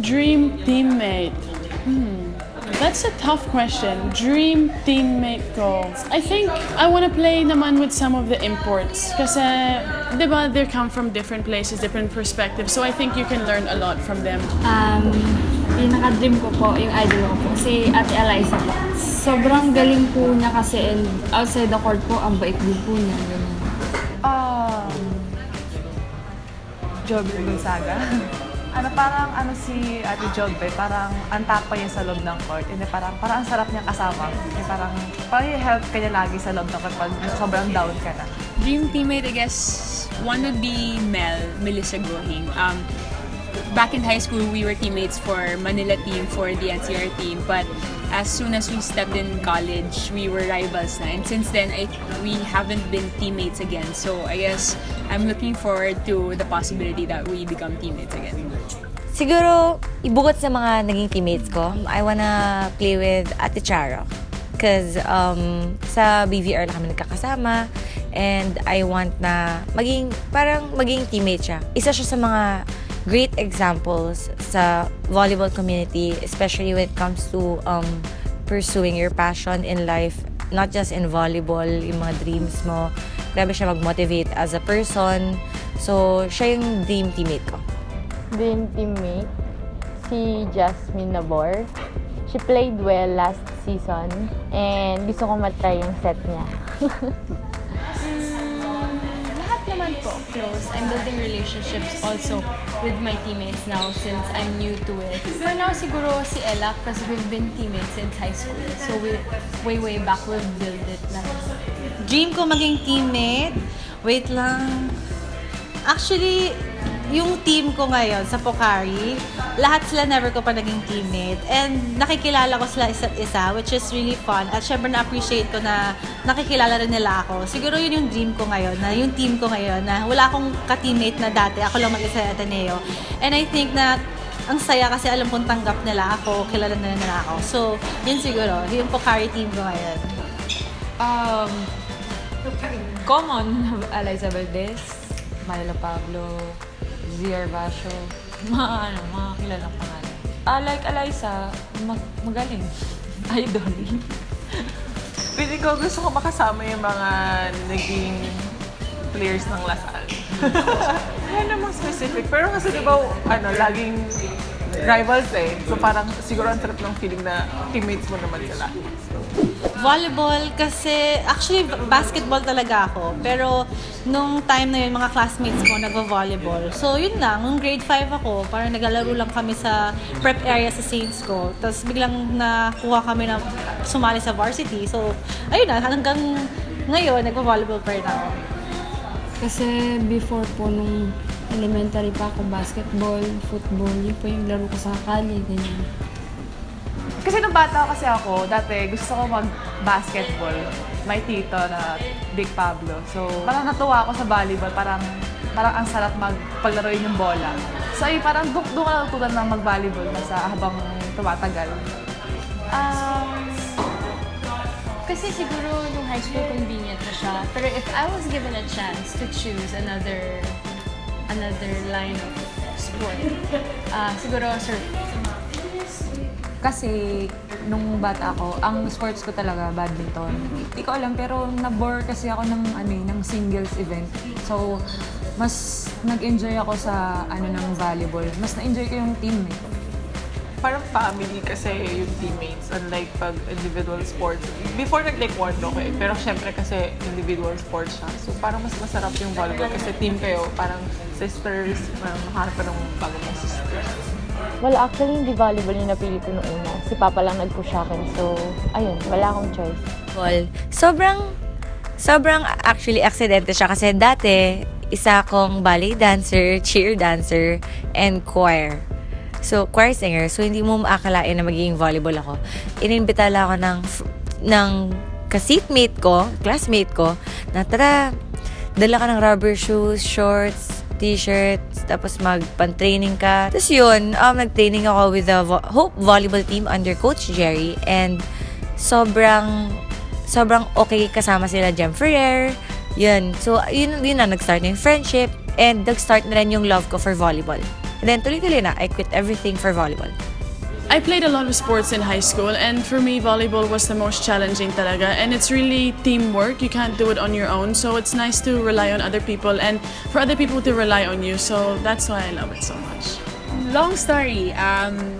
Dream teammate. That's a tough question. Dream teammate ko. I think I want to play naman with some of the imports. Kasi, di ba, they come from different places, different perspectives. So I think you can learn a lot from them. Pinaka-dream ko po, yung idol ko po, si Ate Eliza po. Sobrang galing po niya kasi and outside the court po, ang bait din po niya. Ganyan. Joby Gonzaga. Parang si Ate Joby, parang antap pa niya sa loob ng court. Hindi, parang ang sarap niya kasama. Hindi, parang help ka niya lagi sa loob ng court pag sobrang down ka na. Dream teammate, I guess, one would be Melissa Gohing. Back in high school, we were teammates for Manila team, for the NCR team. But as soon as we stepped in college, we were rivals na. And since then, we haven't been teammates again. So I guess I'm looking forward to the possibility that we become teammates again. Siguro, ibukod sa mga naging teammates ko, I wanna play with Ate Charo. Because sa BVR lang kami nagkakasama and I want na maging teammate siya. Isa siya sa mga great examples sa volleyball community, especially when it comes to pursuing your passion in life, not just in volleyball, yung mga dreams mo. Grabe siya mag-motivate as a person. So, siya yung dream teammate ko. Dream teammate, si Jasmine Nabor. She played well last season and gusto ko matry yung set niya. Lahat naman po, close. I'm building relationships also with my teammates now since I'm new to it. For now, siguro si Ella because we've been teammates since high school. So way back, we've built it na. Dream ko maging teammate. Wait lang. Actually, yung team ko ngayon sa Pocari, lahat sila never ko pa naging teammate. And nakikilala ko sila isa't isa, which is really fun. At syempre na-appreciate ko na nakikilala rin nila ako. Siguro yun yung dream ko ngayon, na yung team ko ngayon, na wala akong ka-teammate na dati. Ako lang mag-isa sa Ateneo. And I think na ang saya kasi alam kong tanggap nila ako, kilala nila ako. So, yun siguro, yung Pocari team ko ngayon. Common, Eliza Valdez, Manila Pablo, Zier Basho, mga kilalang pangalan. Like Eliza, magaling. Idol. Pili ko, gusto ko makasama yung mga naging players ng Lasal. Yan namang specific. Pero kasi diba, laging rivals eh. So parang siguro ang sarap ng feeling na teammates mo naman sila. Volleyball kasi, actually basketball talaga ako. Pero nung time na yun, mga classmates ko nagvo-volleyball. So yun lang, nung grade 5 ako, parang naglalaro lang kami sa prep area sa Saints ko. Tapos biglang nakuha kami na sumali sa varsity. So ayun na, hanggang ngayon, nagvo-volleyball pa rin ako. Kasi before po nung elementary pa ako, basketball, football, yun po yung laro ko sa kali, ganyan. Kasi nung bata kasi ako, dati gusto ko mag-basketball. May tito na Big Pablo. So, parang natuwa ako sa volleyball. Parang ang sarap paglaruin yung bola. So, parang doon ka natutunan ng mag-volleyball habang tumatagal. Kasi siguro nung high school convenient na siya. Pero if I was given a chance to choose another line of sport, siguro surf. Kasi nung bata ako, ang sports ko talaga badminton. Hindi ko alam pero na-bore kasi ako ng singles event. So mas nag-enjoy ako sa ng volleyball. Mas na-enjoy ko yung team eh. Parang family kasi yung teammates, unlike pag individual sports. Before nag-taekwondo ko eh, pero syempre kasi individual sports siya. So parang mas masarap yung volleyball kasi team kayo, parang sisters, makahanap ka ng bago mong sisters. Well, actually, hindi volleyball yung napili ko noong una. Si Papa lang nag-push akin. So, ayun, wala akong choice. Well, sobrang actually aksidente siya kasi dati isa akong ballet dancer, cheer dancer, and choir. So, choir singer. So, hindi mo maakalain na magiging volleyball ako. Inimbita lang ako ng ka-seatmate ko, classmate ko, na tara, dala ka ng rubber shoes, shorts, t-shirt, tapos mag-pan-training ka. Tapos yun, nag-training ako with the Hope Volleyball team under Coach Jerry and sobrang okay kasama sila Jem Ferrer. Yun. So, yun na, nag-start na yung friendship and nag-start na rin yung love ko for volleyball. And then tuloy-tuloy na, I quit everything for volleyball. I played a lot of sports in high school, and for me, volleyball was the most challenging talaga. And it's really teamwork. You can't do it on your own, so it's nice to rely on other people and for other people to rely on you. So that's why I love it so much. Long story.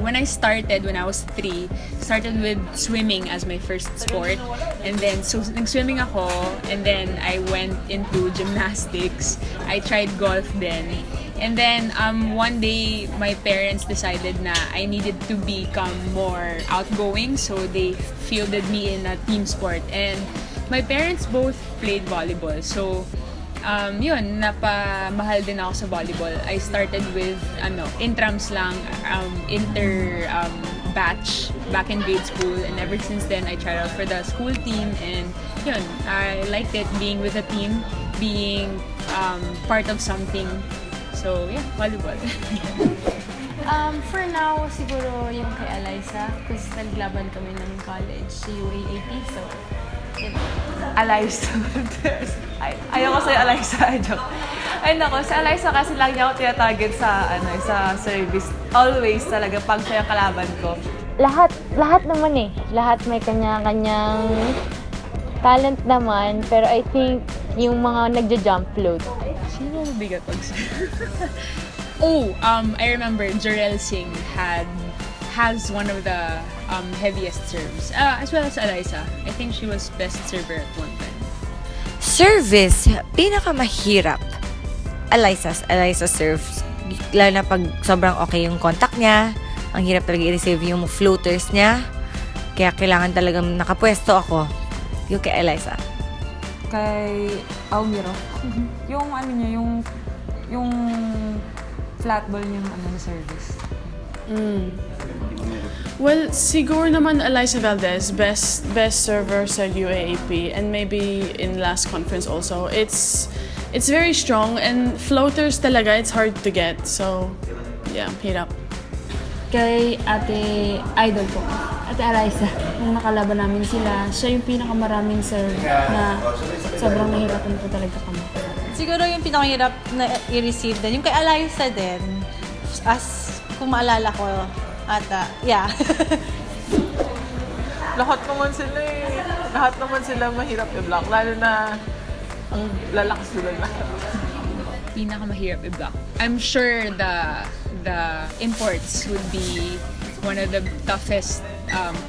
When I started, when I was 3, started with swimming as my first sport. And then, so nag-swimming ako, and then I went into gymnastics. I tried golf then. And then, one day, my parents decided na I needed to become more outgoing, so they fielded me in a team sport. And my parents both played volleyball, so yun, napamahal din ako sa volleyball. I started with, intrams lang, batch back in grade school, and ever since then, I tried out for the school team, and yun, I liked it, being with a team, being part of something. So, yeah, volleyball. For now, siguro yung kay Eliza, because naglaban kami ng college sa UAAP, so, yun. Eliza. Ayoko sa'yo, Eliza. Joke. Ay, nako. Si Eliza kasi lang niya ako tinatarget sa service. Always talaga pag siya yung kalaban ko. Lahat naman eh. Lahat may kanya-kanyang talent naman. Pero I think yung mga nagja-jump float. Sino ang bigat pag I remember Jarel Singh has one of the heaviest serves, as well as Eliza. I think she was best server at one time. Service, pinakamahirap. Eliza serves. Lalo na pag sobrang okay yung contact niya, ang hirap talaga i-receive yung floaters niya. Kaya kailangan talagang nakapwesto ako. Yung kay Eliza. Kay Aumiro. Yung niya, yung flat ball niya na service. Well, siguro naman Eliza Valdez, best server sa UAAP, and maybe in last conference also. It's very strong, and floaters talaga, it's hard to get. So, yeah, hirap. Kay Ate Idol ko, Ate Eliza, nung nakalaban namin sila, siya yung pinakamaraming serve na sobrang nahirapan po talaga kami. Siguro yung pinakahirap na i-receive din, yung kay Eliza din, as kung maalala ko, yeah. Lahat naman sila mahirap i-block. Lalo na ang lalakas sila na. Pinakamahirap i-block. I'm sure the imports would be one of the toughest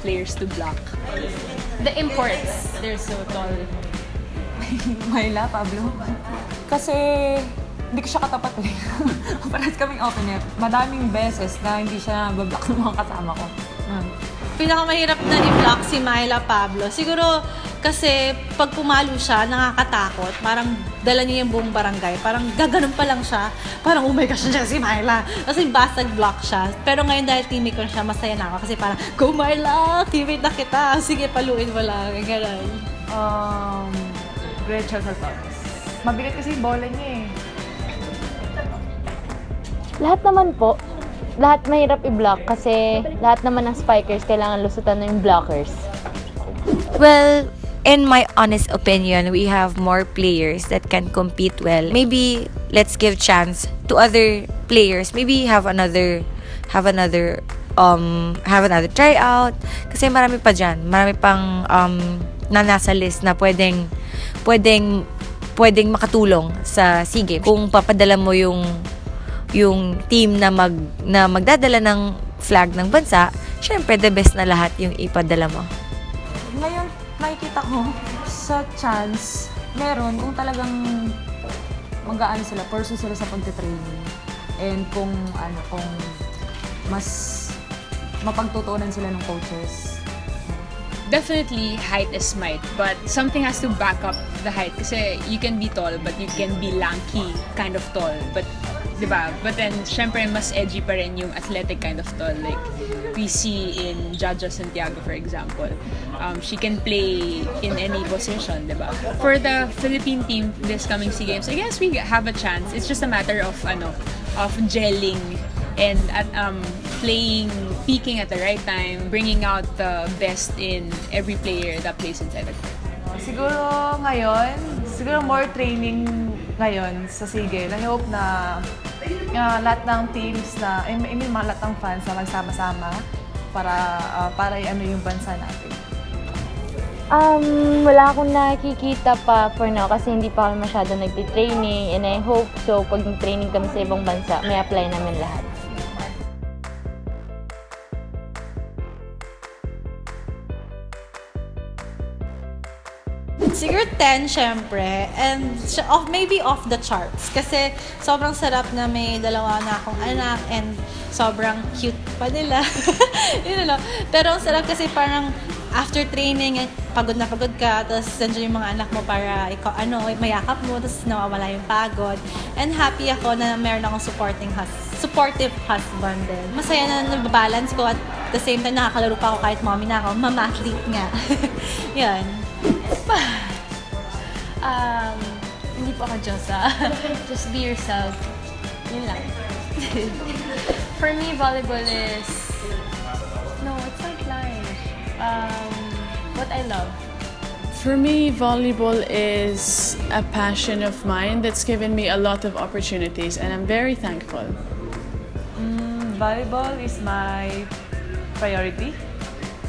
players to block. The imports, they're so tall. Myla, Pablo. Kasi hindi ko siya katapat eh. Parehas kaming open net. Madaming beses na hindi siya bablock ng mga kasama ko. Pinakamahirap na i-block si Myla Pablo. Siguro kasi pag pumalo siya, nakakatakot. Parang dala niya yung buong barangay. Parang gaganon pa lang siya. Parang oh my gosh, siya si Myla. Kasi basag block siya. Pero ngayon dahil teammate ko na siya, masaya na ako. Kasi parang, go Myla! Teammate na kita! Sige, paluin mo lang. Ganon. Rachel Saltones. Mabigat kasi yung bola niya eh. Lahat naman po. Lahat mahirap i-block kasi lahat naman ng spikers kailangan lusutan ng blockers. Well, in my honest opinion, we have more players that can compete well. Maybe let's give chance to other players. Maybe have another tryout. Kasi marami pa dyan. Marami pang na nasa list na pwedeng makatulong sa SEA Games. Kung papadala mo yung team na magdadala ng flag ng bansa, syempre the best na lahat yung ipadala mo. Ngayon, nakikita ko sa chance, meron kung talagang mag-aano sila, pursue sila sa pagte-training. And kung mas mapagtutuunan sila ng coaches. Definitely, height is might, but something has to back up the height. Kasi you can be tall, but you can be lanky kind of tall. But, diba? But then, syempre, mas edgy pa rin yung athletic kind of tall. Like, we see in Jaja Santiago, for example. She can play in any position, diba? For the Philippine team this coming SEA Games, I guess we have a chance. It's just a matter of gelling and peaking at the right time, bringing out the best in every player that plays inside the court. Siguro more training ngayon sa SEA Games. I hope na lahat ng teams na, I mean, mga lahat ng fans na magsama-sama para ano yung bansa natin. Wala akong nakikita pa for now kasi hindi pa kami masyado nagtitraining, and I hope so pag nag-training kami sa ibang bansa, may apply namin lahat. Siguro 10, syempre. And maybe off the charts. Kasi sobrang sarap na may dalawa na akong anak and sobrang cute pa nila. Yun lang. Pero ang sarap kasi parang after training, pagod na pagod ka, tapos nandiyan yung mga anak mo para ikaw, mayakap mo, tapos nawawala yung pagod. And happy ako na meron akong supportive husband din. Masaya na nababalance ko at the same time nakakalaro pa ako kahit mommy na ako. Mama-athlete nga. Yan. Hindi po ako Diyosa. Just be yourself. Yun lang. For me, volleyball is... No, it's not life. What I love. For me, volleyball is a passion of mine that's given me a lot of opportunities, and I'm very thankful. Volleyball is my priority.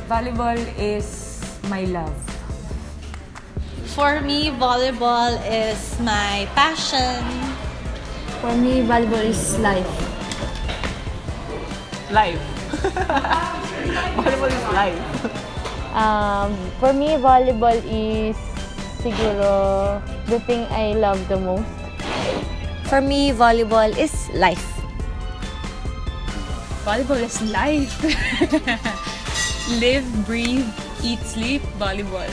Volleyball is my love. For me, volleyball is my passion. For me, volleyball is life. Life. Volleyball is life. For me, volleyball is siguro the thing I love the most. For me, volleyball is life. Volleyball is life. Live, breathe, eat, sleep, volleyball.